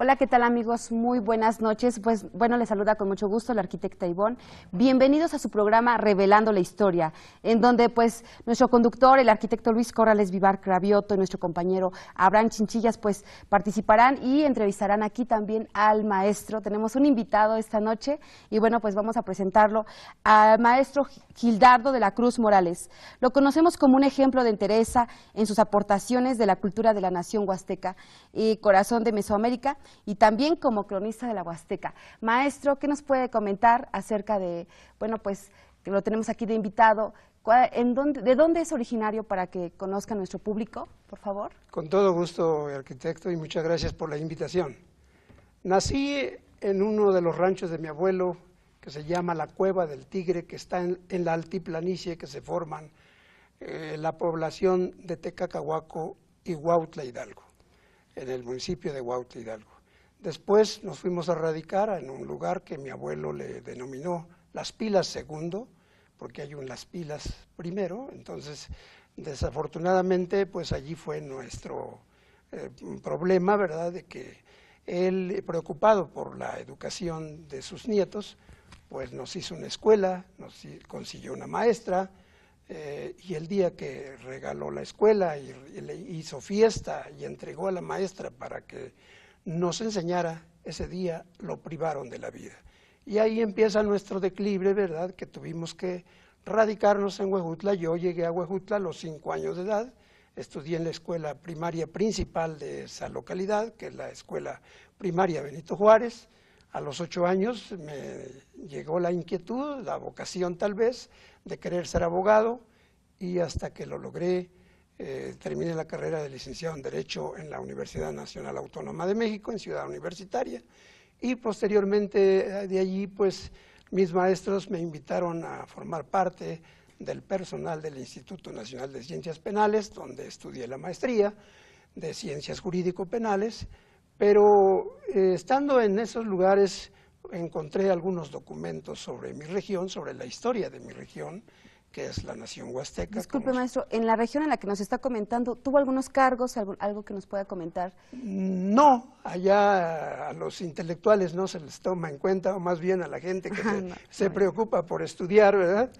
Hola, ¿qué tal amigos? Muy buenas noches. Pues bueno, les saluda con mucho gusto la arquitecta Ivonne. Bienvenidos a su programa Revelando la Historia, en donde pues nuestro conductor, el arquitecto Luis Corrales Vivar Cravioto y nuestro compañero Abraham Chinchillas pues participarán y entrevistarán aquí también al maestro. Tenemos un invitado esta noche y bueno, pues vamos a presentarlo al maestro Gildardo de la Cruz Morales. Lo conocemos como un ejemplo de entereza en sus aportaciones de la cultura de la nación huasteca y corazón de Mesoamérica, y también como cronista de la Huasteca. Maestro, ¿qué nos puede comentar acerca de, bueno, pues que lo tenemos aquí de invitado, de dónde es originario para que conozca nuestro público, por favor? Con todo gusto, arquitecto, y muchas gracias por la invitación. Nací en uno de los ranchos de mi abuelo, que se llama la Cueva del Tigre, que está en la altiplanicie que se forman la población de Tecacahuaco y Huautla Hidalgo, en el municipio de Huautla Hidalgo. Después nos fuimos a radicar en un lugar que mi abuelo le denominó Las Pilas Segundo, porque hay un Las Pilas primero. Entonces, desafortunadamente, pues allí fue nuestro problema, ¿verdad?, de que él, preocupado por la educación de sus nietos, pues nos hizo una escuela, nos consiguió una maestra, y el día que regaló la escuela y le hizo fiesta y entregó a la maestra para que nos enseñara, ese día lo privaron de la vida. Y ahí empieza nuestro declive, ¿verdad?, que tuvimos que radicarnos en Huejutla. Yo llegué a Huejutla a los 5 años de edad, estudié en la escuela primaria principal de esa localidad, que es la escuela primaria Benito Juárez. A los 8 años me llegó la inquietud, la vocación tal vez, de querer ser abogado, y hasta que lo logré, terminé la carrera de licenciado en Derecho en la Universidad Nacional Autónoma de México, en Ciudad Universitaria, y posteriormente de allí, pues, mis maestros me invitaron a formar parte del personal del Instituto Nacional de Ciencias Penales, donde estudié la maestría de Ciencias Jurídico-Penales, pero estando en esos lugares encontré algunos documentos sobre mi región, sobre la historia de mi región, que es la nación huasteca. Disculpe, maestro, en la región en la que nos está comentando, ¿tuvo algunos cargos, algo que nos pueda comentar? No, allá a los intelectuales no se les toma en cuenta, o más bien a la gente que se preocupa por estudiar, ¿verdad?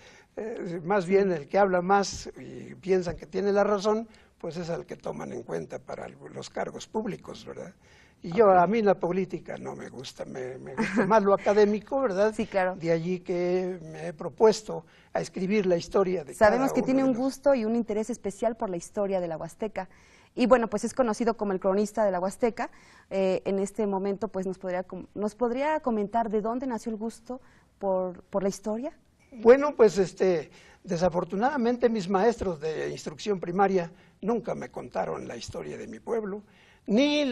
Más bien el que habla más y piensan que tiene la razón, pues es el que toman en cuenta para los cargos públicos, ¿verdad? Y a mí la política no me gusta, me gusta más lo académico, ¿verdad? Sí, claro. De allí que me he propuesto a escribir la historia de Sabemos que tiene un gusto y un interés especial por la historia de la Huasteca. Y bueno, pues es conocido como el cronista de la Huasteca. En este momento, pues nos podría comentar de dónde nació el gusto por la historia. Bueno, pues desafortunadamente mis maestros de instrucción primaria nunca me contaron la historia de mi pueblo, ni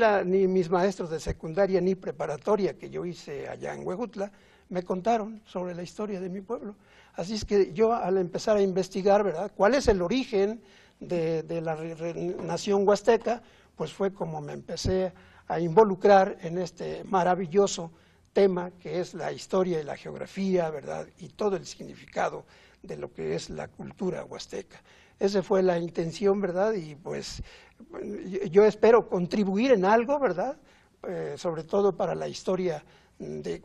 mis maestros de secundaria ni preparatoria que yo hice allá en Huejutla me contaron sobre la historia de mi pueblo. Así es que yo, al empezar a investigar, ¿verdad?, cuál es el origen de la nación huasteca, pues fue como me empecé a involucrar en este maravilloso tema que es la historia y la geografía, ¿verdad?, y todo el significado de lo que es la cultura huasteca. Esa fue la intención, ¿verdad?, y pues yo espero contribuir en algo, ¿verdad?, sobre todo para la historia,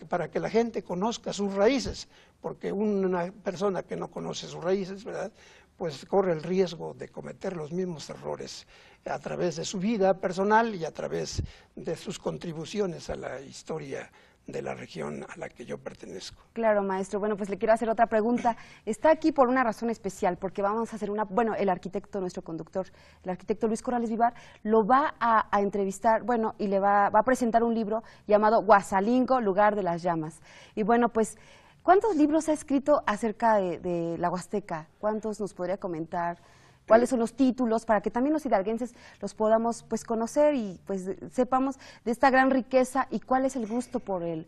para que la gente conozca sus raíces, porque una persona que no conoce sus raíces, ¿verdad?, pues corre el riesgo de cometer los mismos errores a través de su vida personal y a través de sus contribuciones a la historia de la región a la que yo pertenezco. Claro, maestro. Bueno, pues le quiero hacer otra pregunta. Está aquí por una razón especial, porque vamos a hacer bueno, el arquitecto, nuestro conductor, el arquitecto Luis Corrales Vivar, lo va a entrevistar, bueno, y le va a presentar un libro llamado Huasalingo, lugar de las llamas. Y bueno, pues, ¿cuántos libros ha escrito acerca de la Huasteca? ¿Cuántos nos podría comentar? ¿Cuáles son los títulos para que también los hidalguenses los podamos pues conocer y pues sepamos de esta gran riqueza y cuál es el gusto por el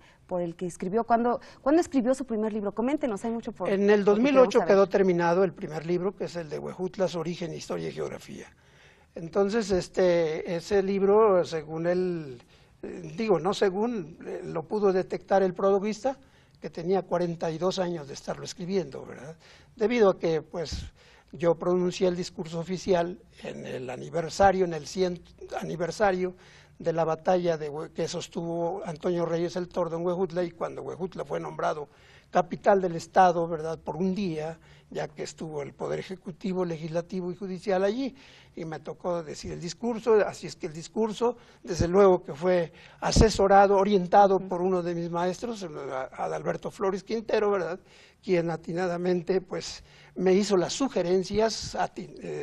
que escribió? ¿Cuándo escribió su primer libro? Coméntenos, hay mucho por... En el 2008 quedó terminado el primer libro, que es el de Huejutla, su origen, historia y geografía. Entonces, ese libro, según él, no según, lo pudo detectar el prologuista, que tenía 42 años de estarlo escribiendo, ¿verdad? Debido a que, pues, yo pronuncié el discurso oficial en el aniversario, en el 100 aniversario de la batalla que sostuvo Antonio Reyes el Tordo en Huejutla, y cuando Huejutla fue nombrado capital del Estado, ¿verdad?, por un día, ya que estuvo el Poder Ejecutivo, Legislativo y Judicial allí, y me tocó decir el discurso. Así es que el discurso, desde luego que fue asesorado, orientado por uno de mis maestros, Adalberto Flores Quintero, ¿verdad?, quien atinadamente pues me hizo las sugerencias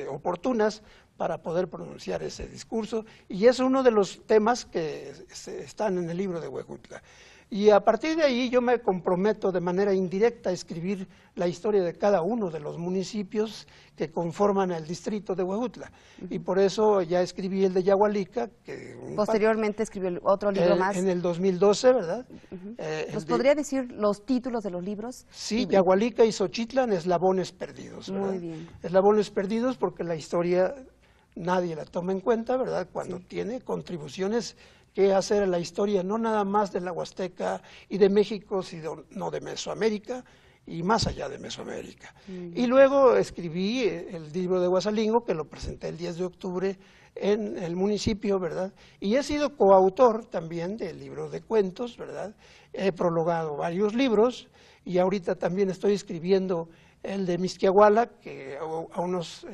oportunas para poder pronunciar ese discurso, y es uno de los temas que están en el libro de Huejutla. Y a partir de ahí yo me comprometo de manera indirecta a escribir la historia de cada uno de los municipios que conforman el distrito de Huejutla. Y por eso ya escribí el de Yahualica. Posteriormente escribió otro libro más. En el 2012, ¿verdad? ¿Nos podría decir los títulos de los libros? Sí, Yahualica y Xochitlan, Eslabones Perdidos, ¿verdad? Muy bien. Eslabones Perdidos porque la historia nadie la toma en cuenta, ¿verdad?, cuando tiene contribuciones que hacer a la historia, no nada más de la Huasteca y de México, sino de Mesoamérica y más allá de Mesoamérica. Y luego escribí el libro de Huasalingo, que lo presenté el 10 de octubre en el municipio, ¿verdad? Y he sido coautor también del libro de cuentos, ¿verdad? He prologado varios libros y ahorita también estoy escribiendo el de Mixquiahuala, que a unos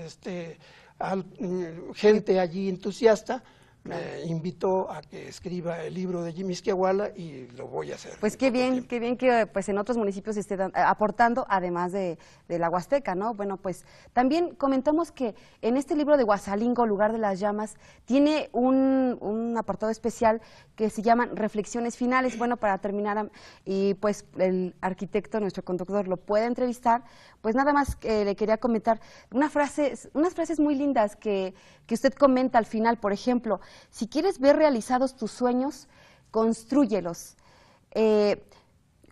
gente allí entusiasta me invitó a que escriba el libro de Mixquiahuala y lo voy a hacer. Pues qué bien que pues en otros municipios se esté aportando, además de la Huasteca, ¿no? Bueno, pues también comentamos que en este libro de Huasalingo, Lugar de las Llamas, tiene un apartado especial que se llaman Reflexiones Finales. Bueno, para terminar, y pues el arquitecto, nuestro conductor, lo puede entrevistar, pues nada más le quería comentar unas frases muy lindas que usted comenta al final. Por ejemplo, si quieres ver realizados tus sueños, constrúyelos,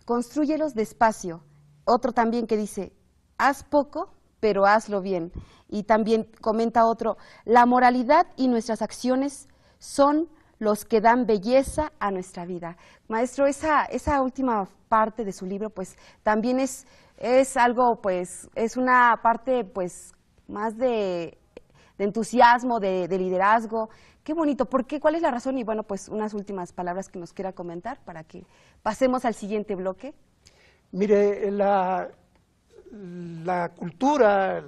constrúyelos despacio. Otro también que dice, haz poco, pero hazlo bien. Y también comenta otro, la moralidad y nuestras acciones son los que dan belleza a nuestra vida. Maestro, esa última parte de su libro, pues también es algo, pues, es una parte, pues, más de entusiasmo, de liderazgo. Qué bonito. ¿Por qué? ¿Cuál es la razón? Y bueno, pues unas últimas palabras que nos quiera comentar para que pasemos al siguiente bloque. Mire, la cultura,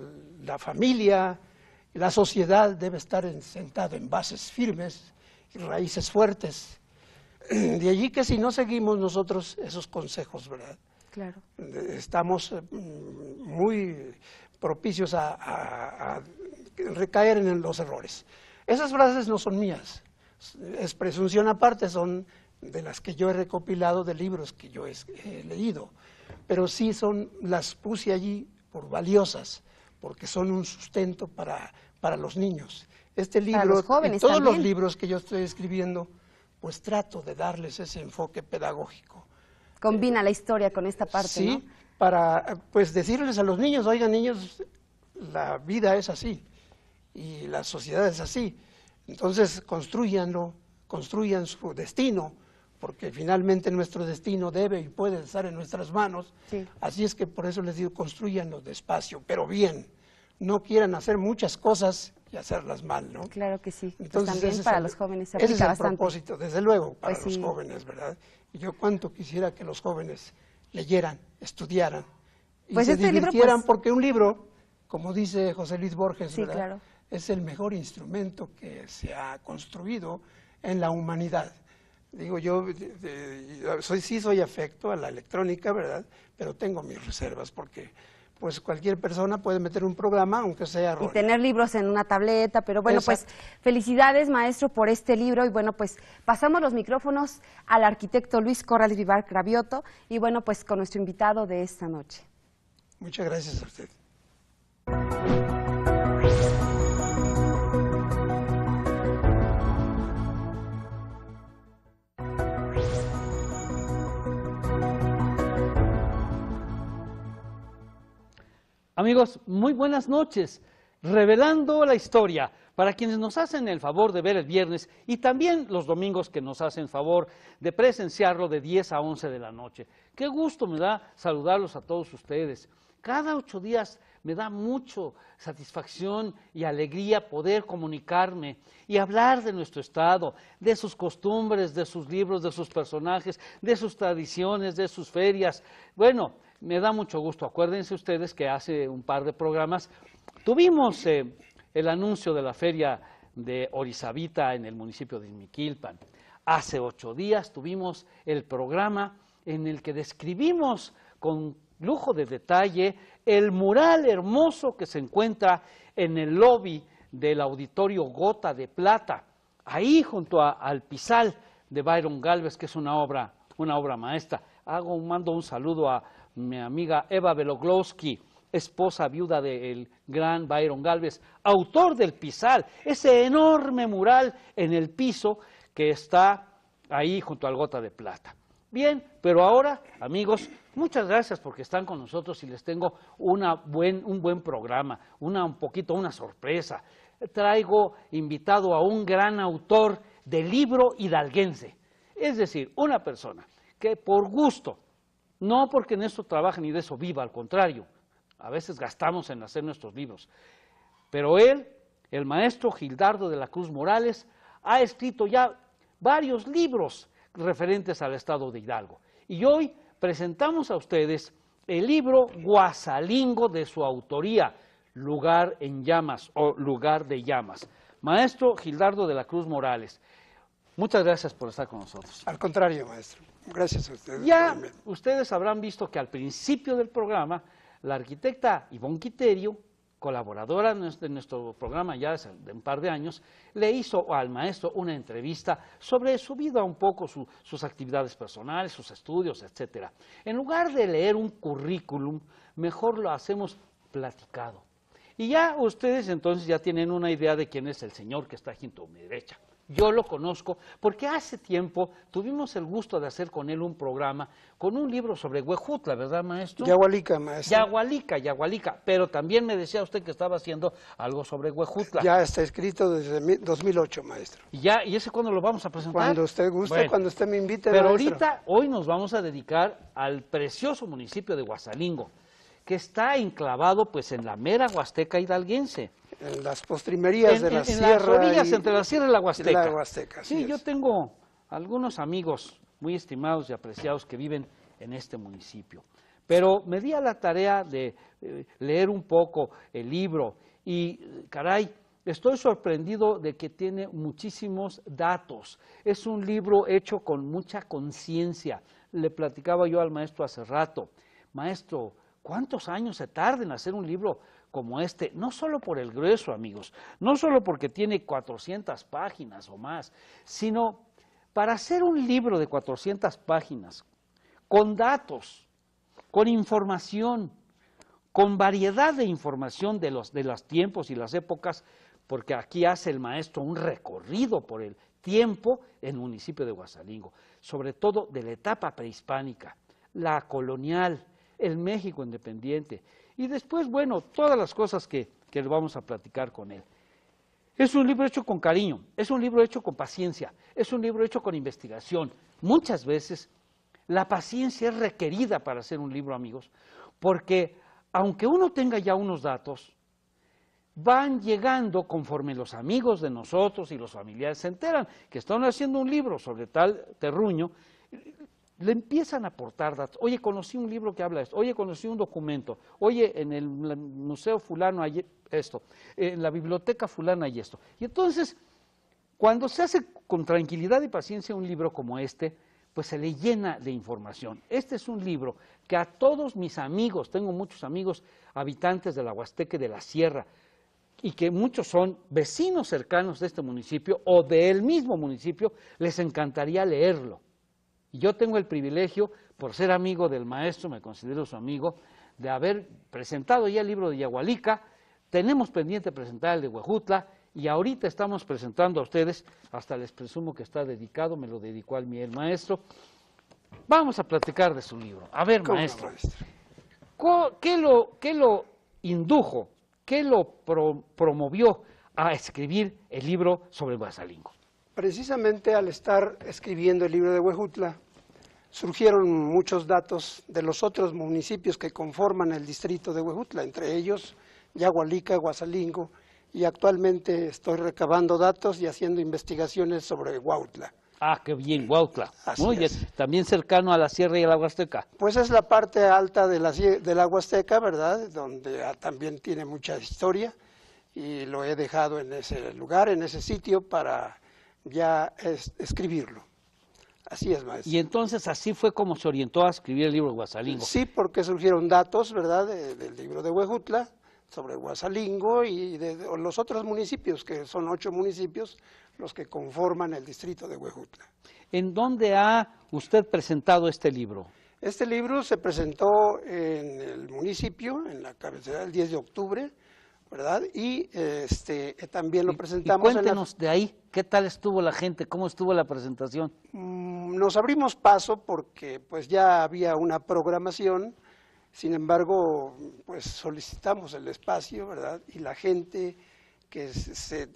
la familia, la sociedad debe estar sentada en bases firmes y raíces fuertes. De allí que si no seguimos nosotros esos consejos, ¿verdad? Claro. Estamos muy propicios a recaer en los errores. Esas frases no son mías, es presunción aparte, son de las que yo he recopilado de libros que yo he leído, pero sí las puse allí por valiosas, porque son un sustento para los niños. Este libro, para los jóvenes y todos también. los libros que yo estoy escribiendo, pues trato de darles ese enfoque pedagógico. Combina la historia con esta parte, sí, ¿no? Para pues decirles a los niños, oigan niños, la vida es así y la sociedad es así, entonces construyan su destino, porque finalmente nuestro destino debe y puede estar en nuestras manos. Sí. Así es que por eso les digo, construyanlo despacio, pero bien, no quieran hacer muchas cosas y hacerlas mal, ¿no? Claro que sí. Entonces, pues también para los jóvenes se aplica ese es el bastante. propósito, desde luego, para pues los sí. jóvenes, ¿verdad? Y yo cuánto quisiera que los jóvenes leyeran, estudiaran y pues se divirtieran, libro, pues, porque un libro, como dice José Luis Borges, sí, ¿verdad? Claro. Es el mejor instrumento que se ha construido en la humanidad. Digo, yo soy afecto a la electrónica, ¿verdad? Pero tengo mis reservas, porque pues cualquier persona puede meter un programa, aunque sea erróneo. Y tener libros en una tableta, pero bueno, exacto. Pues felicidades, maestro, por este libro. Y bueno, pues pasamos los micrófonos al arquitecto Luis Corrales Vivar Cravioto, y bueno, pues con nuestro invitado de esta noche. Muchas gracias a usted. Amigos, muy buenas noches. Revelando la historia, para quienes nos hacen el favor de ver el viernes y también los domingos que nos hacen favor de presenciarlo de 10 a 11 de la noche. Qué gusto me da saludarlos a todos ustedes. Cada 8 días me da mucho satisfacción y alegría poder comunicarme y hablar de nuestro estado, de sus costumbres, de sus libros, de sus personajes, de sus tradiciones, de sus ferias. Bueno, me da mucho gusto. Acuérdense ustedes que hace un par de programas tuvimos el anuncio de la feria de Orizabita en el municipio de Izmiquilpan. Hace 8 días tuvimos el programa en el que describimos con lujo de detalle el mural hermoso que se encuentra en el lobby del Auditorio Gota de Plata, ahí junto al Pizal de Byron Gálvez, que es una obra maestra. Mando un saludo a mi amiga Eva Beloglowski, esposa viuda del gran Byron Gálvez, autor del Pizal, ese enorme mural en el piso que está ahí junto al Gota de Plata. Bien, pero ahora, amigos, muchas gracias porque están con nosotros y les tengo un buen programa, una sorpresa. Traigo invitado a un gran autor de libro hidalguense, es decir, una persona que por gusto, no porque en esto trabaje ni de eso viva, al contrario, a veces gastamos en hacer nuestros libros, pero él, el maestro Gildardo de la Cruz Morales, ha escrito ya varios libros referentes al estado de Hidalgo. Y hoy presentamos a ustedes el libro Guasalingo de su autoría, Lugar en Llamas o Lugar de Llamas. Maestro Gildardo de la Cruz Morales, muchas gracias por estar con nosotros. Al contrario, maestro. Gracias a ustedes. Ya ustedes habrán visto que al principio del programa, la arquitecta Ivonne Quiterio, colaboradora de nuestro programa ya de un par de años, le hizo al maestro una entrevista sobre su vida, un poco sus actividades personales, sus estudios, etcétera. En lugar de leer un currículum, mejor lo hacemos platicado. Y ya ustedes entonces ya tienen una idea de quién es el señor que está junto a mi derecha. Yo lo conozco porque hace tiempo tuvimos el gusto de hacer con él un programa con un libro sobre Huejutla, ¿verdad, maestro? Yagualica, maestro. Yagualica, pero también me decía usted que estaba haciendo algo sobre Huejutla. Ya está escrito desde 2008, maestro. ¿Y ese cuándo lo vamos a presentar? Cuando usted guste, bueno, cuando usted me invite, pero maestro. Ahorita, hoy nos vamos a dedicar al precioso municipio de Guasalingo, que está enclavado pues en la mera Huasteca hidalguense. En las postrimerías de la sierra. En las orillas entre la sierra y la Huasteca. La Huasteca, sí, yo tengo algunos amigos muy estimados y apreciados que viven en este municipio. Pero me di a la tarea de leer un poco el libro y, caray, estoy sorprendido de que tiene muchísimos datos. Es un libro hecho con mucha conciencia. Le platicaba yo al maestro hace rato, maestro, ¿cuántos años se tarda en hacer un libro como este? No solo por el grueso, amigos, no solo porque tiene 400 páginas o más, sino para hacer un libro de 400 páginas, con datos, con información, con variedad de información de los tiempos y las épocas, porque aquí hace el maestro un recorrido por el tiempo en el municipio de Guasalingo, sobre todo de la etapa prehispánica, la colonial, el México independiente, y después, bueno, todas las cosas que vamos a platicar con él. Es un libro hecho con cariño, es un libro hecho con paciencia, es un libro hecho con investigación. Muchas veces la paciencia es requerida para hacer un libro, amigos, porque aunque uno tenga ya unos datos, van llegando conforme los amigos de nosotros y los familiares se enteran que están haciendo un libro sobre tal terruño, le empiezan a aportar datos. Oye, conocí un libro que habla de esto. Oye, conocí un documento. Oye, en el museo fulano hay esto. En la biblioteca fulana hay esto. Y entonces, cuando se hace con tranquilidad y paciencia un libro como este, pues se le llena de información. Este es un libro que a todos mis amigos, tengo muchos amigos habitantes de la Huasteca y de la Sierra, y que muchos son vecinos cercanos de este municipio o del mismo municipio, les encantaría leerlo. Y yo tengo el privilegio, por ser amigo del maestro, me considero su amigo, de haber presentado ya el libro de Yagualica, tenemos pendiente presentar el de Huejutla, y ahorita estamos presentando a ustedes, hasta les presumo que está dedicado, me lo dedicó al el maestro. Vamos a platicar de su libro. A ver, maestro, ¿qué lo indujo, qué lo promovió a escribir el libro sobre Guasalingo? Precisamente al estar escribiendo el libro de Huejutla, surgieron muchos datos de los otros municipios que conforman el distrito de Huejutla, entre ellos Yagualica, Huasalingo, y actualmente estoy recabando datos y haciendo investigaciones sobre Huautla. Ah, qué bien, Huautla. Así Muy bien, es. también cercano a la sierra y a la Huasteca. Pues es la parte alta de la Huasteca, ¿verdad?, donde también tiene mucha historia, y lo he dejado en ese lugar, en ese sitio, para ya escribirlo. Así es, maestro. Y entonces así fue como se orientó a escribir el libro de Huasalingo. Sí, porque surgieron datos, ¿verdad?, del libro de Huejutla, sobre Huasalingo y de los otros municipios, que son 8 municipios los que conforman el distrito de Huejutla. ¿En dónde ha usted presentado este libro? Este libro se presentó en el municipio, en la cabecera, el 10 de octubre, ¿verdad? Y también lo presentamos y cuéntenos de ahí, ¿qué tal estuvo la gente? ¿Cómo estuvo la presentación? Nos abrimos paso porque pues ya había una programación. Sin embargo, pues solicitamos el espacio, ¿verdad? Y la gente que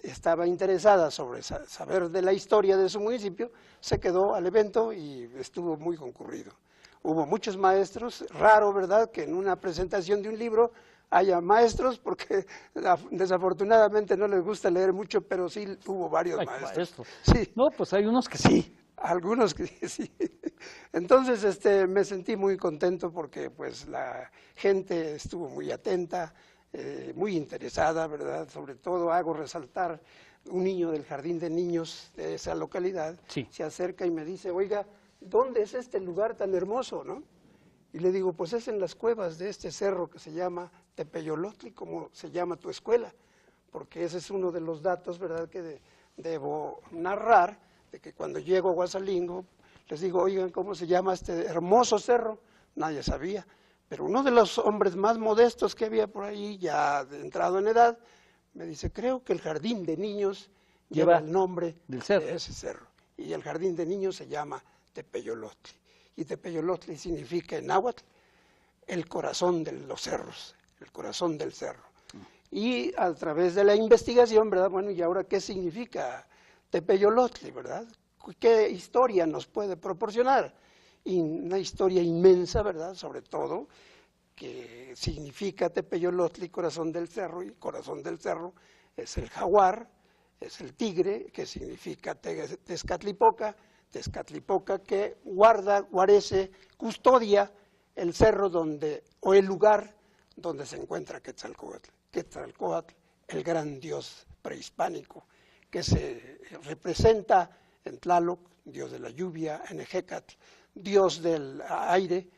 estaba interesada sobre saber de la historia de su municipio se quedó al evento y estuvo muy concurrido. Hubo muchos maestros, raro, ¿verdad?, que en una presentación de un libro haya maestros, porque desafortunadamente no les gusta leer mucho, pero sí hubo varios maestros. Sí. No, pues hay unos que sí. Algunos que sí. Entonces me sentí muy contento porque pues la gente estuvo muy atenta, muy interesada, ¿verdad? Sobre todo hago resaltar un niño del jardín de niños de esa localidad, sí, se acerca y me dice, oiga, ¿dónde es este lugar tan hermoso, no? Y le digo, pues es en las cuevas de este cerro que se llama Tepeyolotli, como se llama tu escuela, porque ese es uno de los datos, ¿verdad?, que debo narrar, de que cuando llego a Huasalingo, les digo, oigan, ¿cómo se llama este hermoso cerro? Nadie sabía, pero uno de los hombres más modestos que había por ahí, ya entrado en edad, me dice, creo que el jardín de niños lleva el nombre de ese cerro, y el jardín de niños se llama Tepeyolotli, y Tepeyolotli significa en náhuatl el corazón de los cerros, el corazón del cerro. Y a través de la investigación, ¿verdad? Bueno, ¿y ahora qué significa Tepeyolotli, verdad? ¿Qué historia nos puede proporcionar? Y una historia inmensa, ¿verdad? Sobre todo, que significa Tepeyolotli, corazón del cerro, y corazón del cerro es el jaguar, es el tigre, que significa Tezcatlipoca, Tezcatlipoca que guarda, guarece, custodia el cerro o el lugar donde se encuentra Quetzalcóatl. Quetzalcóatl, el gran dios prehispánico, que se representa en Tlaloc, dios de la lluvia, en Ejecatl, dios del aire,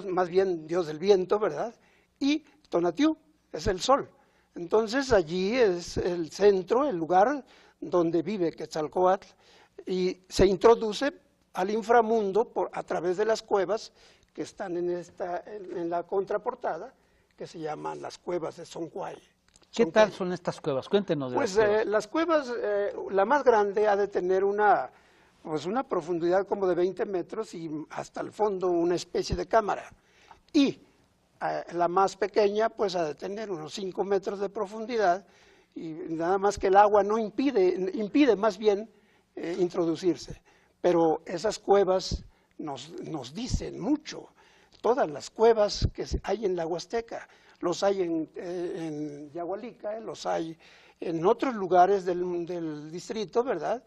más bien dios del viento, ¿verdad? Y Tonatiuh es el sol. Entonces allí es el centro, el lugar donde vive Quetzalcóatl, y se introduce al inframundo a través de las cuevas que están en la contraportada, que se llaman las cuevas de Soncuay. ¿Qué tal son estas cuevas? Cuéntenos de pues, las cuevas. Las cuevas, la más grande ha de tener una profundidad como de 20 metros y hasta el fondo una especie de cámara. Y la más pequeña pues ha de tener unos 5 metros de profundidad, y nada más que el agua no impide más bien introducirse. Pero esas cuevas nos dicen mucho. Todas las cuevas que hay en la Huasteca, los hay en Yagualica, los hay en otros lugares del distrito, ¿verdad?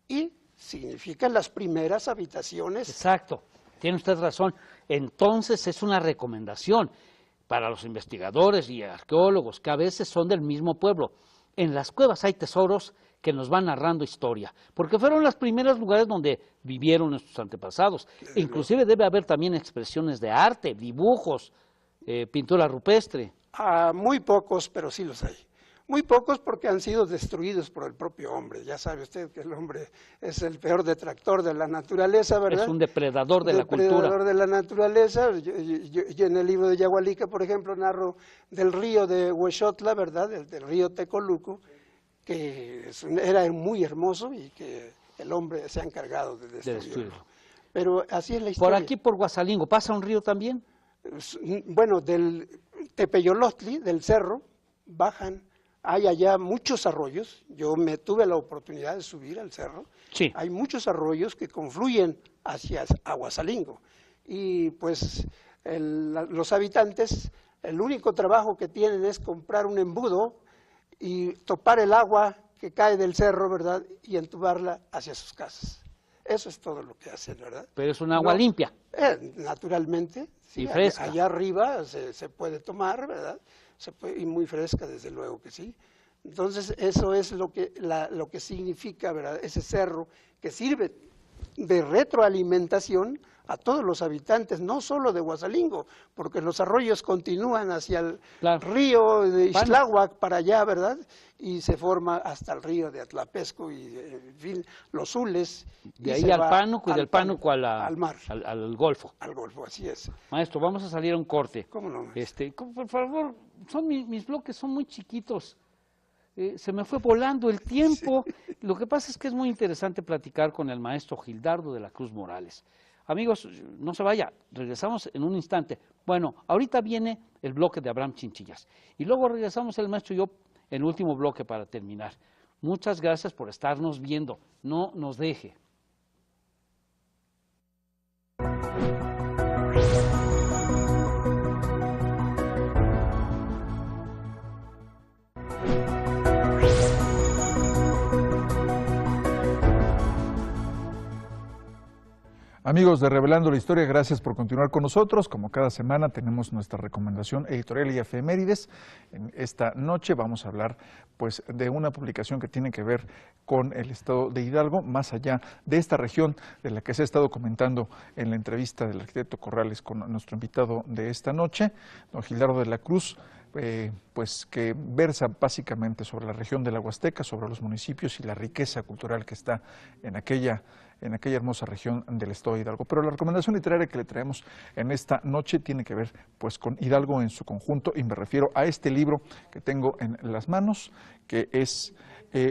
Y significan las primeras habitaciones. Exacto, tiene usted razón. Entonces es una recomendación para los investigadores y arqueólogos que a veces son del mismo pueblo. En las cuevas hay tesoros que nos van narrando historia, porque fueron los primeros lugares donde vivieron nuestros antepasados. Inclusive debe haber también expresiones de arte, dibujos, pintura rupestre. Muy pocos, pero sí los hay. Muy pocos porque han sido destruidos por el propio hombre. Ya sabe usted que el hombre es el peor detractor de la naturaleza, ¿verdad? Es un depredador de la cultura. Depredador de la naturaleza. Yo en el libro de Yagualica, por ejemplo, narro del río de Huexotla, ¿verdad? Del río Tecoluco, que era muy hermoso y que el hombre se ha encargado de destruirlo. Pero así es la historia. Por aquí, por Huasalingo, ¿pasa un río también? Bueno, del Tepeyolotli, del cerro, bajan hay allá muchos arroyos, yo me tuve la oportunidad de subir al cerro, Sí. hay muchos arroyos que confluyen hacia Aguasalingo y pues los habitantes, el único trabajo que tienen es comprar un embudo y topar el agua que cae del cerro, ¿verdad? Y entubarla hacia sus casas. Eso es todo lo que hacen, ¿verdad? Pero es un agua limpia. Naturalmente, sí, Y fresca. allá arriba se puede tomar, ¿verdad? Y muy fresca, desde luego que sí. Entonces, eso es lo que significa, ¿verdad? Ese cerro que sirve de retroalimentación a todos los habitantes, no solo de Huasalingo, porque los arroyos continúan hacia el río de Ixtláhuac para allá, ¿verdad? Y se forma hasta el río de Atlapesco y, en fin, los Zules. De ahí al Pánuco y del Pánuco al mar. Al Golfo. Al Golfo, así es. Maestro, vamos a salir a un corte. ¿Cómo no? Por favor, mis bloques son muy chiquitos. Se me fue volando el tiempo. Sí. Lo que pasa es que es muy interesante platicar con el maestro Gildardo de la Cruz Morales. Amigos, no se vaya, regresamos en un instante. Bueno, ahorita viene el bloque de Abraham Chinchillas y luego regresamos el maestro y yo en el último bloque para terminar. Muchas gracias por estarnos viendo, no nos deje. Amigos de Revelando la Historia, gracias por continuar con nosotros. Como cada semana tenemos nuestra recomendación editorial y efemérides. En esta noche vamos a hablar pues de una publicación que tiene que ver con el estado de Hidalgo, más allá de esta región de la que se ha estado comentando en la entrevista del arquitecto Corrales con nuestro invitado de esta noche, don Gildardo de la Cruz, pues que versa básicamente sobre la región de la Huasteca, sobre los municipios y la riqueza cultural que está en aquella hermosa región del estado de Hidalgo. Pero la recomendación literaria que le traemos en esta noche tiene que ver pues con Hidalgo en su conjunto, y me refiero a este libro que tengo en las manos, que es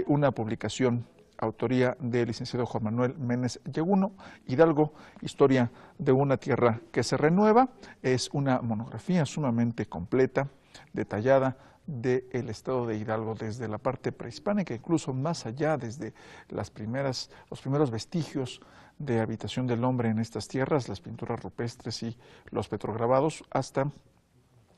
una publicación autoría del licenciado Juan Manuel Ménez Yeguno, Hidalgo, historia de una tierra que se renueva. Es una monografía sumamente completa, detallada, del estado de Hidalgo desde la parte prehispánica, incluso más allá, desde los primeros vestigios de habitación del hombre en estas tierras, las pinturas rupestres y los petrograbados, hasta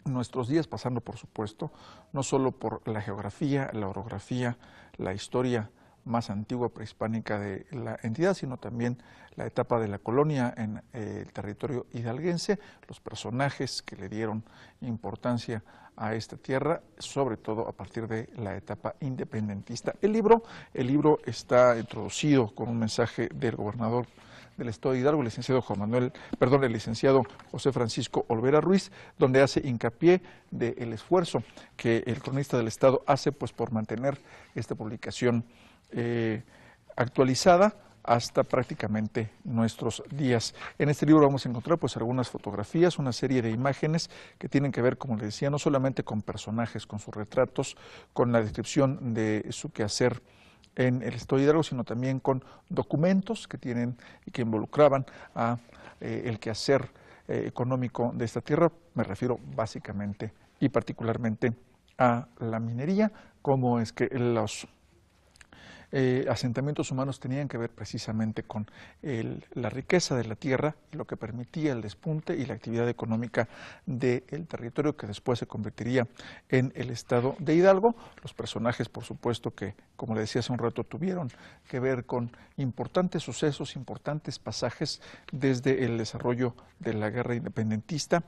nuestros días, pasando por supuesto no solo por la geografía, la orografía, la historia más antigua prehispánica de la entidad, sino también la etapa de la colonia en el territorio hidalguense, los personajes que le dieron importancia a esta tierra, sobre todo a partir de la etapa independentista. El libro está introducido con un mensaje del gobernador del estado de Hidalgo, el licenciado José Francisco Olvera Ruiz, donde hace hincapié del esfuerzo que el cronista del estado hace pues por mantener esta publicación actualizada hasta prácticamente nuestros días. En este libro vamos a encontrar pues algunas fotografías, una serie de imágenes que tienen que ver, como les decía, no solamente con personajes, con sus retratos, con la descripción de su quehacer en el estado de Hidalgo, sino también con documentos que involucraban a el quehacer económico de esta tierra. Me refiero básicamente y particularmente a la minería, cómo es que los asentamientos humanos tenían que ver precisamente con la riqueza de la tierra, lo que permitía el despunte y la actividad económica del territorio que después se convertiría en el estado de Hidalgo. Los personajes, por supuesto, que, como le decía hace un rato, tuvieron que ver con importantes sucesos, importantes pasajes desde el desarrollo de la guerra independentista,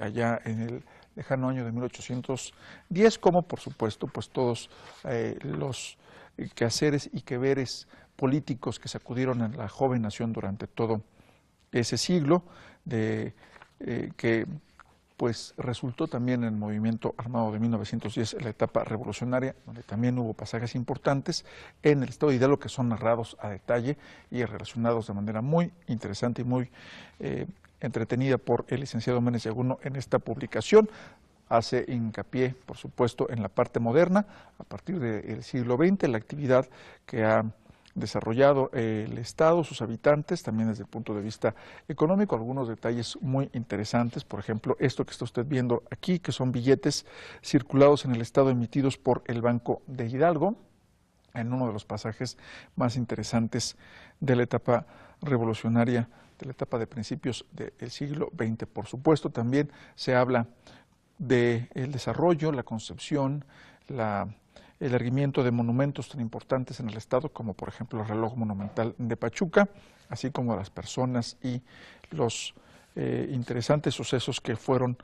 allá en el lejano año de 1810, como por supuesto pues todos los quehaceres y queveres políticos que sacudieron a la joven nación durante todo ese siglo, que pues resultó también en el movimiento armado de 1910, en la etapa revolucionaria, donde también hubo pasajes importantes en el estado de Hidalgo que son narrados a detalle y relacionados de manera muy interesante y muy entretenida por el licenciado Ménez Yeguno en esta publicación. Hace hincapié, por supuesto, en la parte moderna, a partir del siglo XX, la actividad que ha desarrollado el Estado, sus habitantes, también desde el punto de vista económico, algunos detalles muy interesantes, por ejemplo, esto que está usted viendo aquí, que son billetes circulados en el Estado emitidos por el Banco de Hidalgo, en uno de los pasajes más interesantes de la etapa revolucionaria, de la etapa de principios del siglo XX. Por supuesto, también se habla del desarrollo, la concepción, el erguimiento de monumentos tan importantes en el Estado, como por ejemplo el reloj monumental de Pachuca, así como las personas y los interesantes sucesos que fueron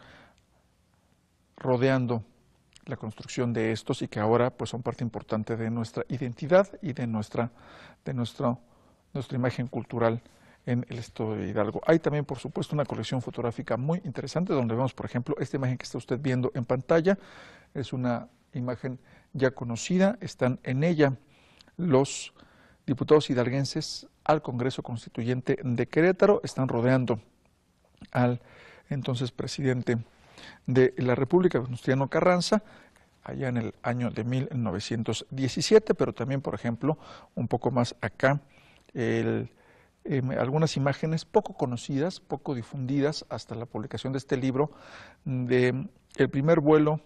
rodeando la construcción de estos y que ahora pues son parte importante de nuestra identidad y de nuestra imagen cultural en el Estado de Hidalgo. Hay también, por supuesto, una colección fotográfica muy interesante donde vemos, por ejemplo, esta imagen que está usted viendo en pantalla. Es una imagen ya conocida, están en ella los diputados hidalguenses al Congreso Constituyente de Querétaro, están rodeando al entonces presidente de la República, Venustiano Carranza, allá en el año de 1917, pero también, por ejemplo, un poco más acá, algunas imágenes poco conocidas, poco difundidas hasta la publicación de este libro, de el primer vuelo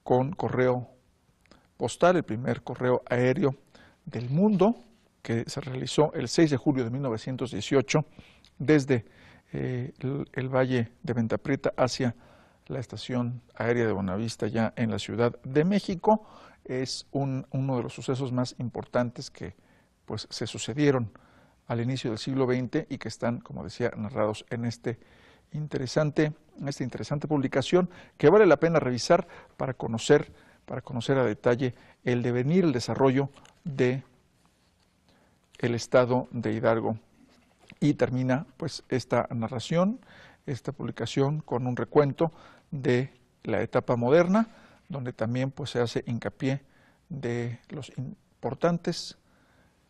con correo postal, el primer correo aéreo del mundo, que se realizó el 6 de julio de 1918 desde el Valle de Venta Prieta hacia la estación aérea de Buenavista, ya en la Ciudad de México. Es uno de los sucesos más importantes que pues, se sucedieron al inicio del siglo XX y que están, como decía, narrados en esta interesante publicación que vale la pena revisar para conocer a detalle el devenir, el desarrollo de el Estado de Hidalgo. Y termina pues esta narración, esta publicación con un recuento de la etapa moderna, donde también pues se hace hincapié de los importantes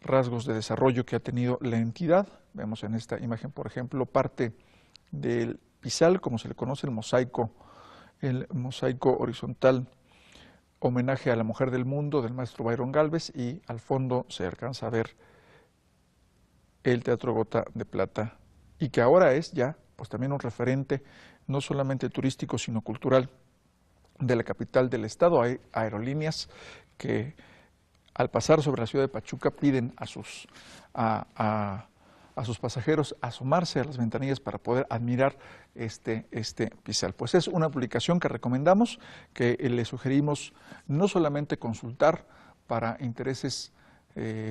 rasgos de desarrollo que ha tenido la entidad. Vemos en esta imagen, por ejemplo, parte del pisal, como se le conoce, el mosaico horizontal, homenaje a la mujer del mundo del maestro Byron Gálvez, y al fondo se alcanza a ver el Teatro Gota de Plata, y que ahora es ya pues también un referente no solamente turístico sino cultural de la capital del estado. Hay aerolíneas que al pasar sobre la ciudad de Pachuca piden a sus pasajeros asomarse a las ventanillas para poder admirar este pisal. Pues es una publicación que recomendamos, que le sugerimos no solamente consultar para intereses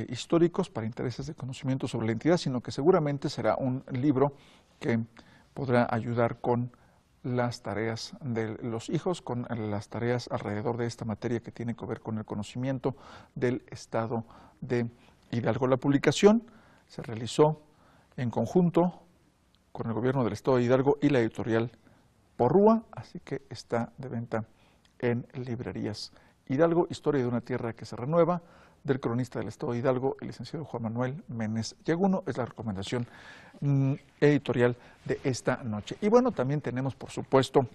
históricos, para intereses de conocimiento sobre la entidad, sino que seguramente será un libro que podrá ayudar con las tareas de los hijos, con las tareas alrededor de esta materia que tiene que ver con el conocimiento del Estado de Hidalgo. La publicación se realizó en conjunto con el gobierno del Estado de Hidalgo y la editorial Porrúa, así que está de venta en librerías. Hidalgo, historia de una tierra que se renueva, del cronista del Estado de Hidalgo, el licenciado Juan Manuel Menes Yaguno, es la recomendación editorial de esta noche. Y bueno, también tenemos, por supuesto,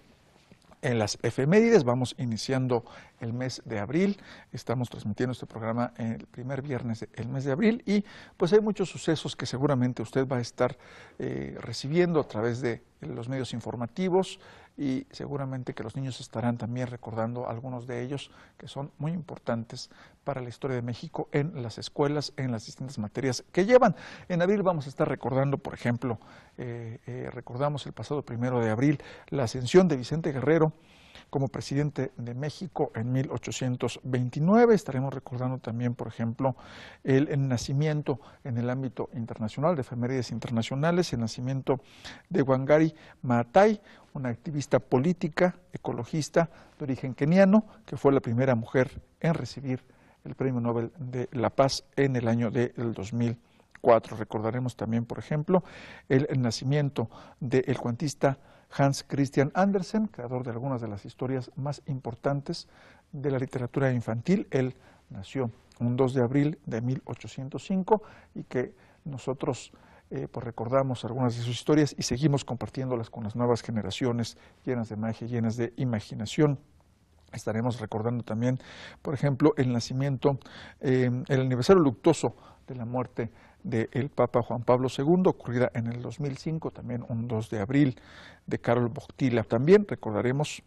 en las efemérides, vamos iniciando el mes de abril, estamos transmitiendo este programa el primer viernes del mes de abril, y pues hay muchos sucesos que seguramente usted va a estar recibiendo a través de los medios informativos, y seguramente que los niños estarán también recordando algunos de ellos que son muy importantes para la historia de México en las escuelas, en las distintas materias que llevan. En abril vamos a estar recordando, por ejemplo, recordamos el pasado 1 de abril la ascensión de Vicente Guerrero como presidente de México en 1829. Estaremos recordando también, por ejemplo, el nacimiento en el ámbito internacional, de efemérides internacionales, el nacimiento de Wangari Maathai, una activista política, ecologista de origen keniano, que fue la primera mujer en recibir el Premio Nobel de la Paz en el año del 2004. Recordaremos también, por ejemplo, el nacimiento del cuentista Hans Christian Andersen, creador de algunas de las historias más importantes de la literatura infantil. Él nació un 2 de abril de 1805 y que nosotros pues recordamos algunas de sus historias y seguimos compartiéndolas con las nuevas generaciones llenas de magia, llenas de imaginación. Estaremos recordando también, por ejemplo, el nacimiento, el aniversario luctuoso de la muerte del Papa Juan Pablo II, ocurrida en el 2005, también un 2 de abril, de Karol Wojtyła. También recordaremos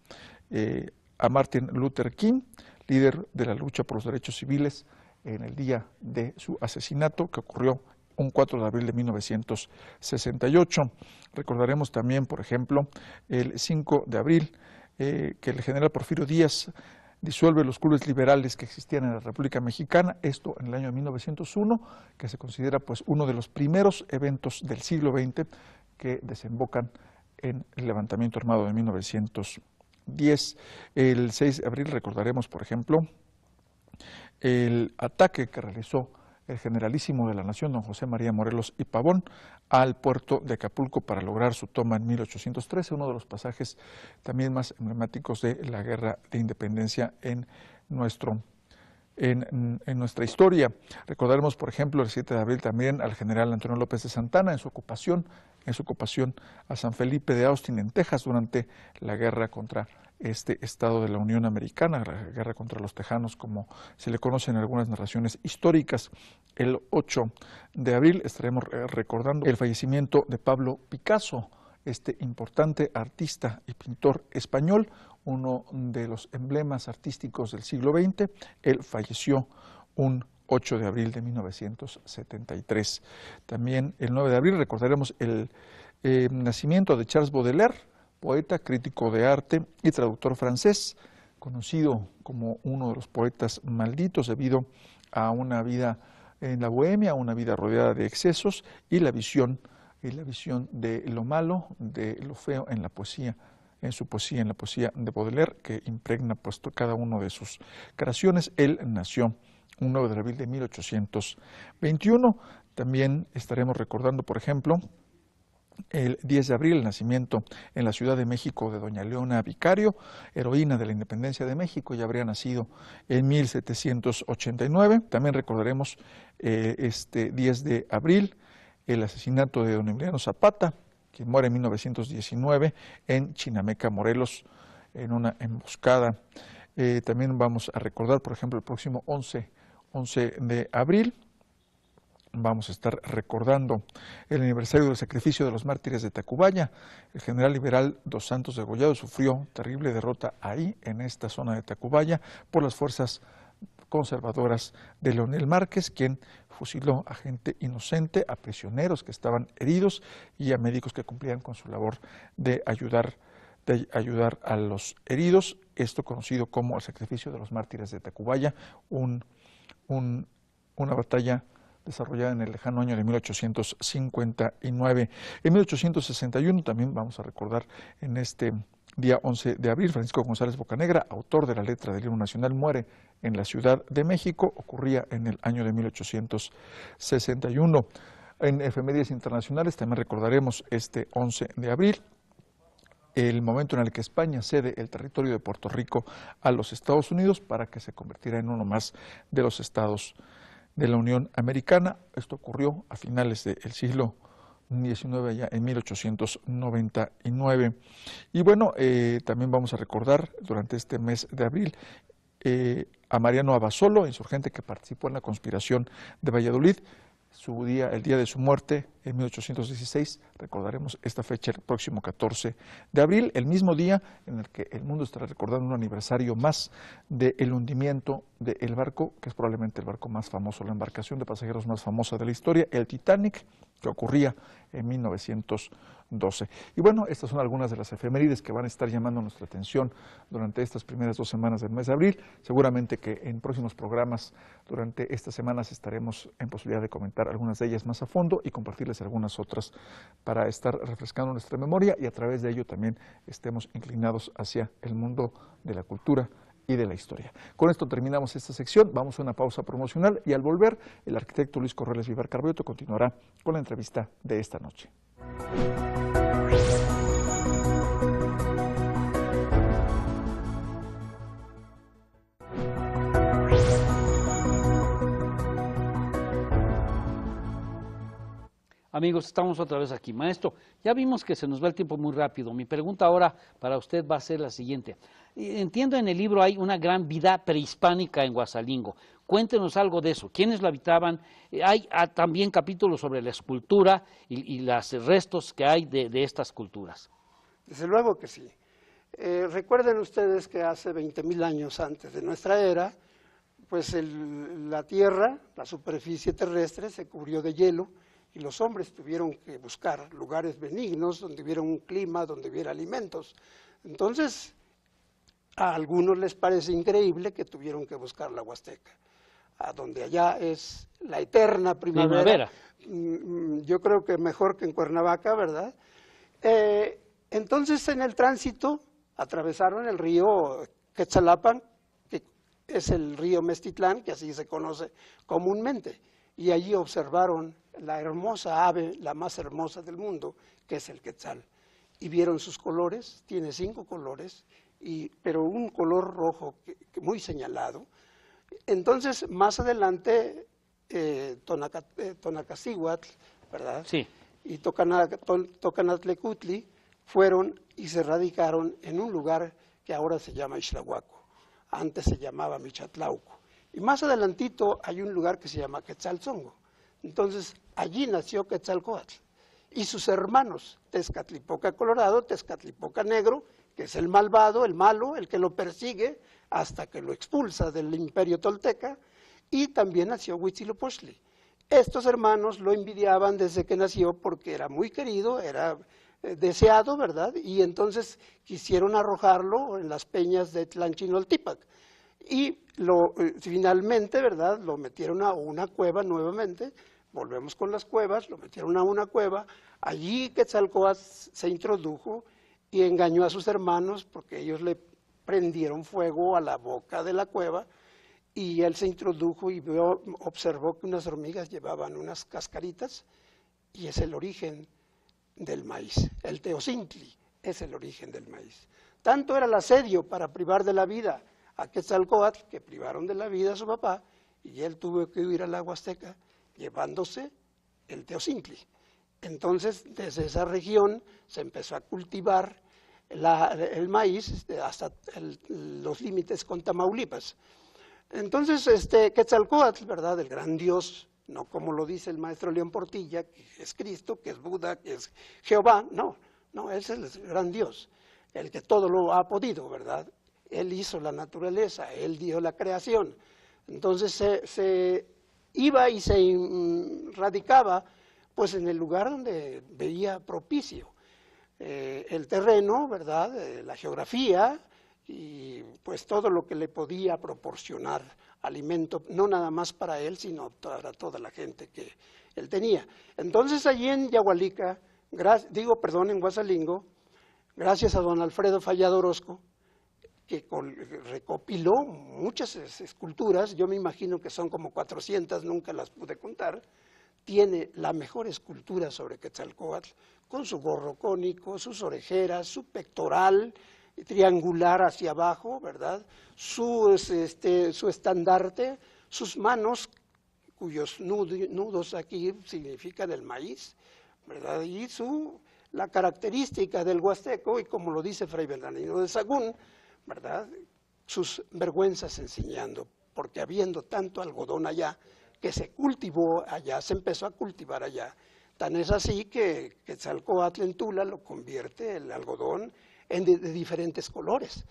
a Martin Luther King, líder de la lucha por los derechos civiles, en el día de su asesinato, que ocurrió un 4 de abril de 1968. Recordaremos también, por ejemplo, el 5 de abril, que el general Porfirio Díaz disuelve los clubes liberales que existían en la República Mexicana, esto en el año 1901, que se considera pues uno de los primeros eventos del siglo XX que desembocan en el levantamiento armado de 1910. El 6 de abril recordaremos, por ejemplo, el ataque que realizó el generalísimo de la Nación, don José María Morelos y Pavón, al puerto de Acapulco para lograr su toma en 1813, uno de los pasajes también más emblemáticos de la Guerra de Independencia en nuestra historia. Recordaremos, por ejemplo, el 7 de abril también al general Antonio López de Santana en su ocupación a San Felipe de Austin, en Texas, durante la guerra contra este estado de la Unión Americana, la guerra contra los tejanos, como se le conoce en algunas narraciones históricas. El 8 de abril estaremos recordando el fallecimiento de Pablo Picasso, este importante artista y pintor español, uno de los emblemas artísticos del siglo XX. Él falleció un 8 de abril de 1973. También el 9 de abril recordaremos el nacimiento de Charles Baudelaire, poeta, crítico de arte y traductor francés, conocido como uno de los poetas malditos debido a una vida en la bohemia, una vida rodeada de excesos y la visión de lo malo, de lo feo en la poesía, en la poesía de Baudelaire, que impregna pues cada una de sus creaciones. Él nació un 9 de abril de 1821. También estaremos recordando, por ejemplo, el 10 de abril, el nacimiento en la Ciudad de México de doña Leona Vicario, heroína de la independencia de México. Ya habría nacido en 1789. También recordaremos este 10 de abril el asesinato de don Emiliano Zapata, quien muere en 1919 en Chinameca, Morelos, en una emboscada. También vamos a recordar, por ejemplo, el próximo 11 de abril, vamos a estar recordando el aniversario del sacrificio de los mártires de Tacubaya. El general liberal Dos Santos Degollado sufrió terrible derrota ahí, en esta zona de Tacubaya, por las fuerzas conservadoras de Leonel Márquez, quien fusiló a gente inocente, a prisioneros que estaban heridos y a médicos que cumplían con su labor de ayudar a los heridos. Esto conocido como el sacrificio de los mártires de Tacubaya, una batalla desarrollada en el lejano año de 1859. En 1861 también vamos a recordar en este día 11 de abril, Francisco González Bocanegra, autor de la letra del himno nacional, muere en la Ciudad de México. Ocurría en el año de 1861. En efemérides internacionales también recordaremos este 11 de abril, el momento en el que España cede el territorio de Puerto Rico a los Estados Unidos para que se convirtiera en uno más de los estados de la Unión Americana. Esto ocurrió a finales del siglo XIX, ya en 1899. Y bueno, también vamos a recordar durante este mes de abril a Mariano Abasolo, insurgente que participó en la conspiración de Valladolid. El día de su muerte, en 1816, recordaremos esta fecha el próximo 14 de abril, el mismo día en el que el mundo estará recordando un aniversario más del hundimiento del barco, que es probablemente el barco más famoso, la embarcación de pasajeros más famosa de la historia, el Titanic, que ocurría en 1912. Y bueno, estas son algunas de las efemérides que van a estar llamando nuestra atención durante estas primeras 2 semanas del mes de abril. Seguramente que en próximos programas durante estas semanas estaremos en posibilidad de comentar algunas de ellas más a fondo y compartirles algunas otras para estar refrescando nuestra memoria y a través de ello también estemos inclinados hacia el mundo de la cultura y de la historia. Con esto terminamos esta sección, vamos a una pausa promocional y al volver el arquitecto Luis Corrales Vivar Carbioto continuará con la entrevista de esta noche. Amigos, estamos otra vez aquí. Maestro, ya vimos que se nos va el tiempo muy rápido. Mi pregunta ahora para usted va a ser la siguiente. Entiendo en el libro hay una gran vida prehispánica en Huasalingo. Cuéntenos algo de eso. ¿Quiénes lo habitaban? Hay también capítulos sobre la escultura y los restos que hay de estas culturas. Desde luego que sí. Recuerden ustedes que hace 20.000 años antes de nuestra era, pues la Tierra, la superficie terrestre, se cubrió de hielo y los hombres tuvieron que buscar lugares benignos donde hubiera un clima, donde hubiera alimentos. Entonces, a algunos les parece increíble que tuvieron que buscar la Huasteca, a donde allá es la eterna primavera. Yo creo que mejor que en Cuernavaca, ¿verdad? Entonces, en el tránsito, atravesaron el río Quetzalapan, que es el río Mestitlán, que así se conoce comúnmente, y allí observaron la hermosa ave, la más hermosa del mundo, que es el quetzal, y vieron sus colores, tiene 5 colores, pero un color rojo muy señalado. Entonces, más adelante, Tonacacíhuatl, ¿verdad? Sí. Y Tocanatlecutli fueron y se radicaron en un lugar que ahora se llama Ixtlahuaco, antes se llamaba Michatlauco. Y más adelantito hay un lugar que se llama Quetzaltzongo. Entonces, allí nació Quetzalcóatl y sus hermanos, Tezcatlipoca Colorado, Tezcatlipoca Negro, que es el malvado, el malo, el que lo persigue hasta que lo expulsa del imperio tolteca, y también nació Huitzilopochtli. Estos hermanos lo envidiaban desde que nació porque era muy querido, era deseado, ¿verdad? Y entonces quisieron arrojarlo en las peñas de Tlanchinoltipac. Y finalmente, ¿verdad?, lo metieron a una cueva nuevamente, volvemos con las cuevas, lo metieron a una cueva, allí Quetzalcóatl se introdujo y engañó a sus hermanos porque ellos le prendieron fuego a la boca de la cueva y él se introdujo y observó que unas hormigas llevaban unas cascaritas y es el origen del maíz, el teocintli es el origen del maíz. Tanto era el asedio para privar de la vida a Quetzalcóatl, que privaron de la vida a su papá, y él tuvo que huir a la Huasteca llevándose el teocintli. Entonces, desde esa región se empezó a cultivar el maíz hasta los límites con Tamaulipas. Entonces, Quetzalcóatl, ¿verdad?, el gran dios, no como lo dice el maestro León Portilla, que es Cristo, que es Buda, que es Jehová, no, ese es el gran dios, el que todo lo ha podido, ¿verdad? Él hizo la naturaleza, él dio la creación. Entonces se iba y se radicaba pues en el lugar donde veía propicio. El terreno, ¿verdad?, la geografía y pues todo lo que le podía proporcionar alimento, no nada más para él, sino para toda la gente que él tenía. Entonces allí en Yahualica, en Huasalingo, gracias a don Alfredo Fallado Orozco, que recopiló muchas esculturas, yo me imagino que son como 400, nunca las pude contar, tiene la mejor escultura sobre Quetzalcóatl, con su gorro cónico, sus orejeras, su pectoral triangular hacia abajo, ¿verdad?, su estandarte, sus manos, cuyos nudos aquí significan el maíz, ¿verdad?, y la característica del huasteco, y como lo dice Fray Bernardino de Sahagún, ¿verdad?, sus vergüenzas enseñando, porque habiendo tanto algodón allá, que se cultivó allá, se empezó a cultivar allá, tan es así que Quetzalcóatl en Tula lo convierte el algodón de diferentes colores,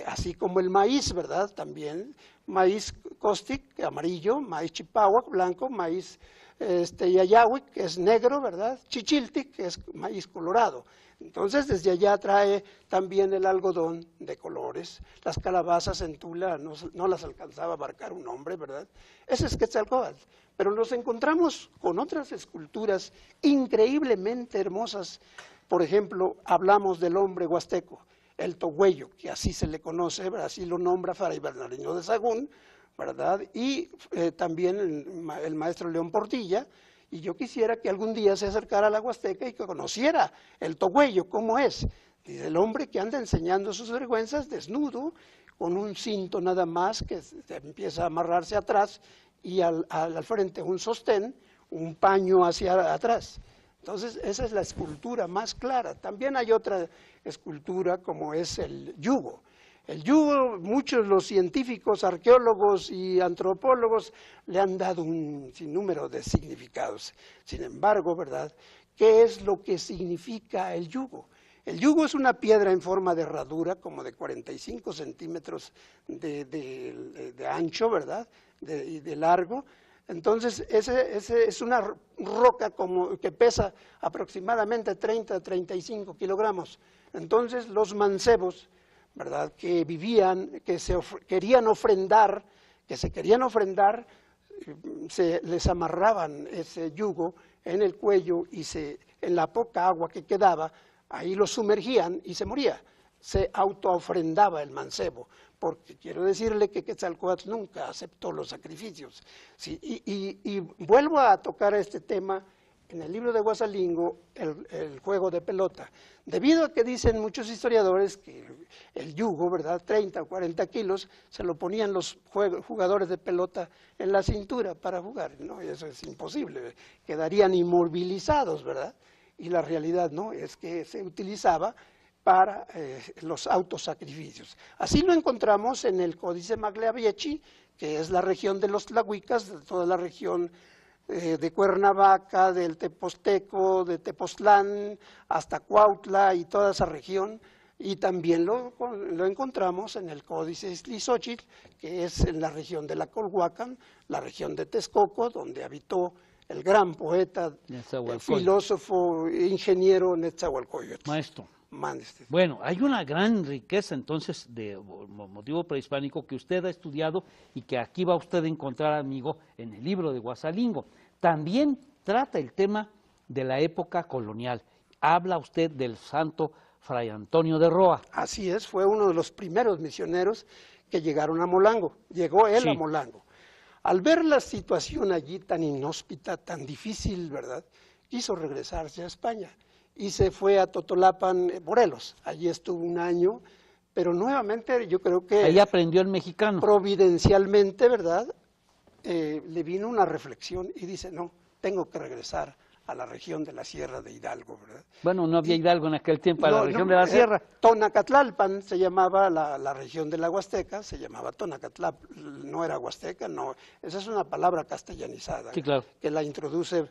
así como el maíz, ¿verdad?, también maíz costic, amarillo, maíz chipáhuac, blanco, maíz yayahuic, que es negro, ¿verdad?, chichiltic, que es maíz colorado. Entonces, desde allá trae también el algodón de colores. Las calabazas en Tula no las alcanzaba a abarcar un hombre, ¿verdad? Ese es Quetzalcóatl. Pero nos encontramos con otras esculturas increíblemente hermosas. Por ejemplo, hablamos del hombre huasteco, el togüello, que así se le conoce, así lo nombra Fray Bernardino de Sahagún, ¿verdad? Y también el maestro León Portilla. Y yo quisiera que algún día se acercara a la Huasteca y que conociera el togüello, cómo es. Dice, el hombre que anda enseñando sus vergüenzas desnudo, con un cinto nada más que empieza a amarrarse atrás y al frente un sostén, un paño hacia atrás. Entonces, esa es la escultura más clara. También hay otra escultura como es el yugo. El yugo, muchos los científicos, arqueólogos y antropólogos le han dado un sinnúmero de significados. Sin embargo, ¿verdad? ¿Qué es lo que significa el yugo? El yugo es una piedra en forma de herradura, como de 45 centímetros de ancho, ¿verdad? Y de largo. Entonces, ese es una roca que pesa aproximadamente 30 a 35 kilogramos. Entonces, los mancebos, ¿verdad?, que vivían, que se querían ofrendar, les amarraban ese yugo en el cuello y en la poca agua que quedaba, ahí lo sumergían y se moría. Se autoofrendaba el mancebo, porque quiero decirle que Quetzalcóatl nunca aceptó los sacrificios. Sí, y vuelvo a tocar este tema en el libro de Huasalingo, el juego de pelota. Debido a que dicen muchos historiadores que el yugo, ¿verdad?, 30 o 40 kilos, se lo ponían los jugadores de pelota en la cintura para jugar, ¿no? Y eso es imposible, quedarían inmovilizados, ¿verdad? Y la realidad no, es que se utilizaba para los autosacrificios. Así lo encontramos en el Códice Magleaviechi, que es la región de los tlahuicas, de toda la región de Cuernavaca, del Teposteco, de Tepoztlán, hasta Cuautla y toda esa región, y también lo encontramos en el Códice Iztlizóchitl, que es en la región de la Colhuacan, la región de Texcoco, donde habitó el gran poeta, filósofo, ingeniero Netzahualcóyotl. Maestro, bueno, hay una gran riqueza entonces de motivo prehispánico que usted ha estudiado y que aquí va usted a encontrar, amigo, en el libro de Huasalingo. También trata el tema de la época colonial. Habla usted del santo Fray Antonio de Roa. Así es, fue uno de los primeros misioneros que llegaron a Molango. Llegó él a Molango. Al ver la situación allí tan inhóspita, tan difícil, ¿verdad?, quiso regresarse a España y se fue a Totolapan, Morelos. Allí estuvo un año, pero nuevamente yo creo que ahí aprendió el mexicano. Providencialmente, ¿verdad?, le vino una reflexión y dice, no, tengo que regresar a la región de la Sierra de Hidalgo, ¿verdad? Bueno, no había Hidalgo en aquel tiempo, la región de la Sierra. Tonacatlalpan se llamaba la región de la Huasteca, se llamaba Tonacatlalpan, no era Huasteca, no, esa es una palabra castellanizada, sí, claro, que la introduce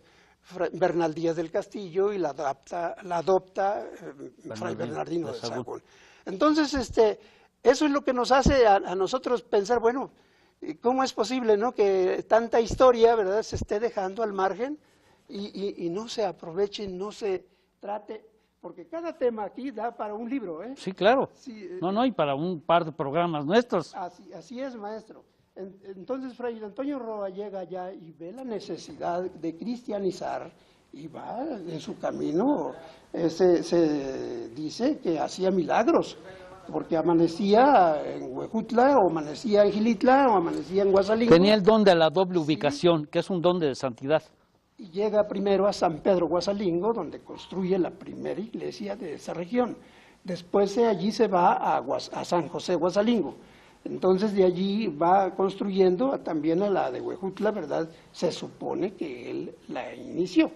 Bernal Díaz del Castillo y la adopta Fray Bernardino de Sahagún. Entonces, eso es lo que nos hace a nosotros pensar, bueno, ¿cómo es posible, no, que tanta historia, ¿verdad?, se esté dejando al margen y no se aproveche, no se trate? Porque cada tema aquí da para un libro, ¿eh? Sí, claro. Sí, no, y para un par de programas nuestros. Así es, maestro. Entonces, Fray Antonio Roa llega allá y ve la necesidad de cristianizar y va en su camino. Se dice que hacía milagros, porque amanecía en Huejutla, o amanecía en Gilitla, o amanecía en Huasalingo. Tenía el don de la doble ubicación, que es un don de santidad. Y llega primero a San Pedro Huasalingo, donde construye la primera iglesia de esa región. Después de allí se va a San José Huasalingo. Entonces de allí va construyendo también a la de Huejutla, ¿verdad? Se supone que él la inició,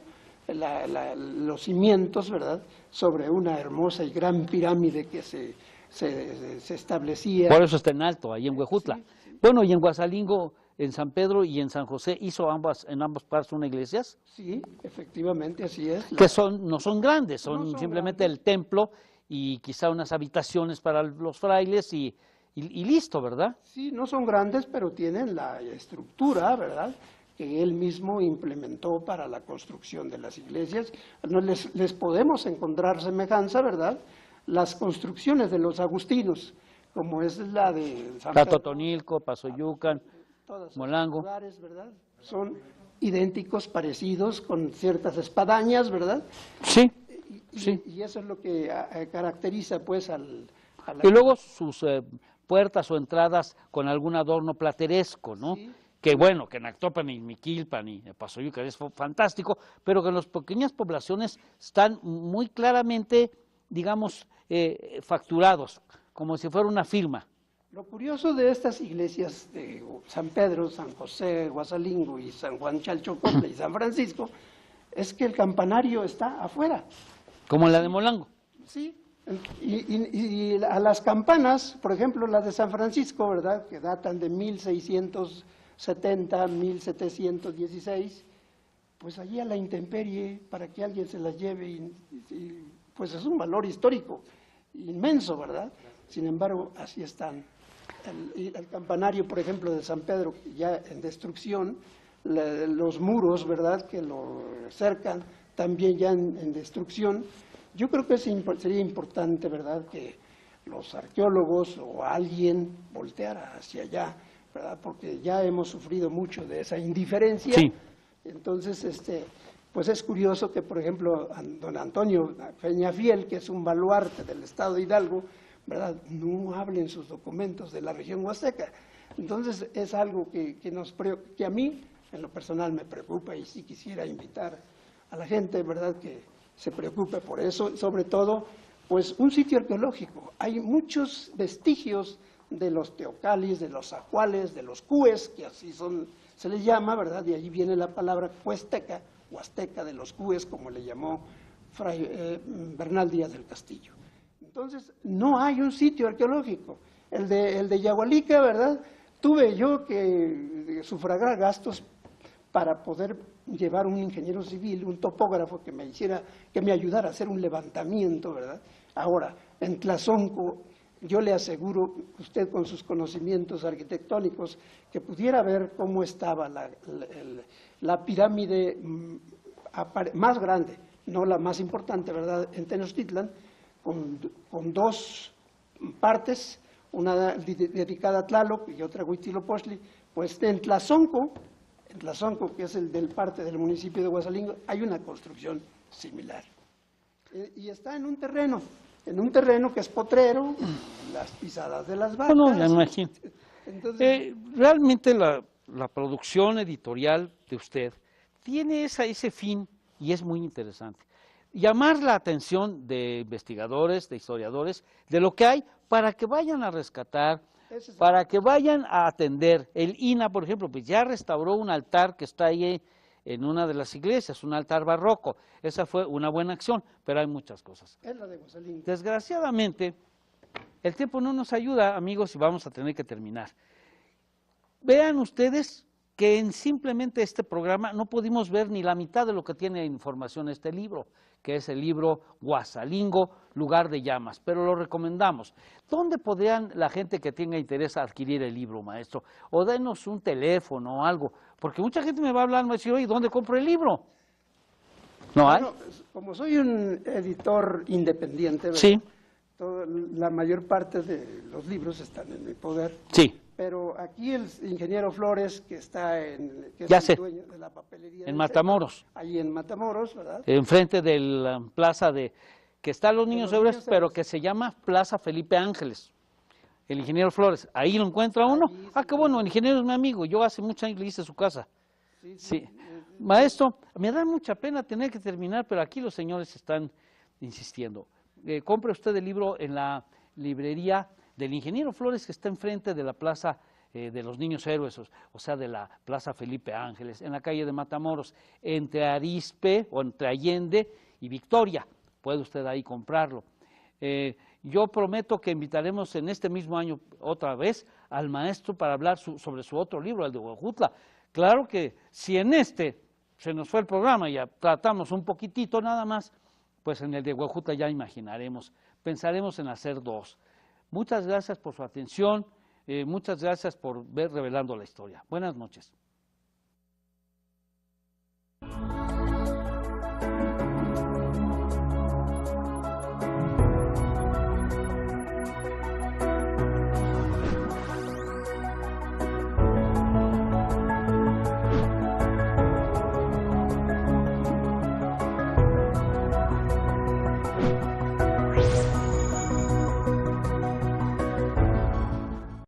los cimientos, ¿verdad?, sobre una hermosa y gran pirámide que se establecía. Por eso está en alto, ahí en Huejutla. Sí. Bueno, y en Huasalingo, en San Pedro y en San José, ¿hizo en ambas partes una iglesias? Sí, efectivamente, así es. Que no son grandes, son simplemente grandes. El templo y quizá unas habitaciones para los frailes y listo, ¿verdad? Sí, no son grandes, pero tienen la estructura, ¿verdad?, que él mismo implementó para la construcción de las iglesias. No les podemos encontrar semejanza, ¿verdad?, las construcciones de los agustinos, como es la de San Pedro, Totonilco, Pasoyucan, Molango. Lugares, ¿verdad?, son idénticos, parecidos, con ciertas espadañas, ¿verdad? Sí, y eso es lo que caracteriza, pues, Y luego sus puertas o entradas con algún adorno plateresco, ¿no? Sí. Que bueno, que en Actopan y Miquilpan y Pasoyucan es fantástico, pero que en las pequeñas poblaciones están muy claramente, digamos, facturados, como si fuera una firma. Lo curioso de estas iglesias de San Pedro, San José, Guasalingo y San Juan Chalchocotla y San Francisco es que el campanario está afuera. Como la de Molango. Sí, y a las campanas, por ejemplo, las de San Francisco, ¿verdad?, que datan de 1670, 1716, pues allí a la intemperie, para que alguien se las lleve, pues es un valor histórico inmenso, ¿verdad? Sin embargo, así están. El campanario, por ejemplo, de San Pedro, ya en destrucción, los muros, ¿verdad?, que lo cercan, también ya en destrucción. Yo creo que sería importante, ¿verdad?, que los arqueólogos o alguien volteara hacia allá, ¿verdad?, porque ya hemos sufrido mucho de esa indiferencia. Sí. Entonces, pues es curioso que, por ejemplo, don Antonio Peñafiel, que es un baluarte del estado de Hidalgo, ¿verdad?, no hable en sus documentos de la región huasteca. Entonces, es algo que a mí, en lo personal, me preocupa, y sí quisiera invitar a la gente, ¿verdad?, que se preocupe por eso, sobre todo, pues un sitio arqueológico. Hay muchos vestigios de los teocalis, de los ajuales, de los cues, que así se les llama, ¿verdad?, de allí viene la palabra huasteca, de los cues, como le llamó Fray Bernal Díaz del Castillo. Entonces, no hay un sitio arqueológico. El de Yahualica, ¿verdad?, tuve yo que sufragar gastos para poder llevar un ingeniero civil, un topógrafo que me ayudara a hacer un levantamiento, ¿verdad? Ahora, en Tlazonco, yo le aseguro, usted con sus conocimientos arquitectónicos, que pudiera ver cómo estaba la pirámide más grande, no la más importante, ¿verdad?, en Tenochtitlan, con dos partes, una dedicada a Tlaloc y otra a Huitzilopochtli. Pues en Tlazonco, que es parte del municipio de Guasalingo, hay una construcción similar. Y está en un terreno que es potrero, las pisadas de las vacas. No, ya me imagino. Entonces, Realmente la producción editorial de usted tiene ese fin y es muy interesante. Llamar la atención de investigadores, de historiadores, de lo que hay para que vayan a rescatar, para que vayan a atender. El INAH, por ejemplo, pues ya restauró un altar que está ahí en una de las iglesias, un altar barroco. Esa fue una buena acción, pero hay muchas cosas. es la de Guasalingo. Desgraciadamente, el tiempo no nos ayuda, amigos, y vamos a tener que terminar. Vean ustedes que en simplemente este programa no pudimos ver ni la mitad de lo que tiene información este libro, que es el libro Guasalingo, Lugar de Llamas, pero lo recomendamos. ¿Dónde podrían la gente que tenga interés adquirir el libro, maestro? O denos un teléfono o algo, porque mucha gente me va a hablar, me va a decir, oye, ¿dónde compro el libro? ¿No hay? Bueno, como soy un editor independiente, ¿verdad?, Sí. La mayor parte de los libros están en mi poder. Sí. Pero aquí el ingeniero Flores, que es Ya el sé. dueño de la papelería En del Matamoros. centro, ahí en Matamoros, ¿verdad? Enfrente de la plaza que está los Niños los Héroes, Niños pero Héroes. que se llama Plaza Felipe Ángeles. El ingeniero Flores, ahí lo encuentra uno. Ahí, Ah, sí. qué bueno, el ingeniero es mi amigo, yo hace muchos años le hice su casa. Sí, Sí. Maestro, me da mucha pena tener que terminar, pero aquí los señores están insistiendo. Compre usted el libro en la librería del ingeniero Flores, que está enfrente de la plaza de los Niños Héroes, o sea, de la Plaza Felipe Ángeles, en la calle de Matamoros, entre Arizpe o entre Allende y Victoria. Puede usted ahí comprarlo. Yo prometo que invitaremos en este mismo año otra vez al maestro para hablar sobre su otro libro, el de Huejutla. Claro que si en este se nos fue el programa y ya tratamos un poquitito nada más, pues en el de Huejutla ya imaginaremos, pensaremos en hacer dos. Muchas gracias por su atención, muchas gracias por ver Revelando la Historia. Buenas noches.